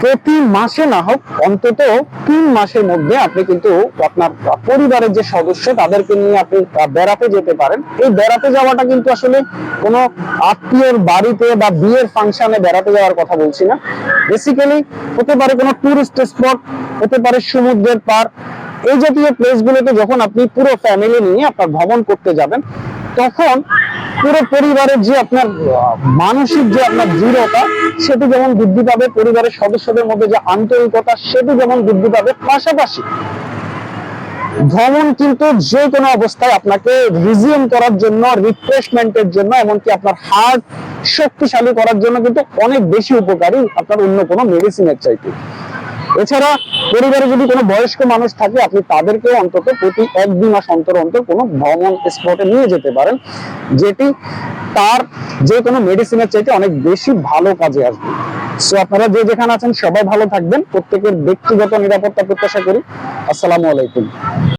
প্রতি মাসে না হোক অন্তত 3 মাসের মধ্যে আপনি কিন্তু আপনার পরিবারের যে সদস্য তাদেরকে নিয়ে আপনি বেড়াতে যেতে পারেন। এই বেড়াতে যাওয়াটা কিন্তু আসলে কোনো আত্মীয়র বাড়িতে বা বিয়ের ফাংশনে বেড়াতে যাওয়ার কথা বলছি না। বেসিক্যালি হতে পারে কোনো টুরিস্ট স্পট, হতে পারে সমুদ্রের পার। এই জাতীয় প্লেসগুলোতে যখন আপনি পুরো ফ্যামিলি নিয়ে আপনার ভ্রমণ করতে যাবেন, তখন পুরো পরিবারের যে আপনার মানসিক যে আপনার দৃঢ়তা সেটি যেমন বৃদ্ধি পাবে, পরিবারের সদস্যদের মধ্যে যে আন্তরিকতা সেটি যেমন বৃদ্ধি পাবে, পাশাপাশি ভ্রমণ কিন্তু যে কোনো অবস্থায় আপনাকে রিজিউম করার জন্য, রিফ্রেশমেন্টের জন্য, এমনকি আপনার হার্ট শক্তিশালী করার জন্য কিন্তু অনেক বেশি উপকারী আপনার অন্য কোনো মেডিসিনের চাইতে। এছাড়া পরিবারে যদি কোনো বয়স্ক মানুষ থাকে, আপনি তাদেরকে অন্তত প্রতি 1-2 মাস অন্তর অন্তর কোনো ভ্রমণ স্পটে নিয়ে যেতে পারেন, যেটি তার যে কোনো মেডিসিনের চাইতে অনেক বেশি ভালো কাজে আসবে। সো আপনারা যে যেখানে আছেন সবাই ভালো থাকবেন, প্রত্যেকের ব্যক্তিগত নিরাপত্তা প্রত্যাশা করি। আসসালামু আলাইকুম।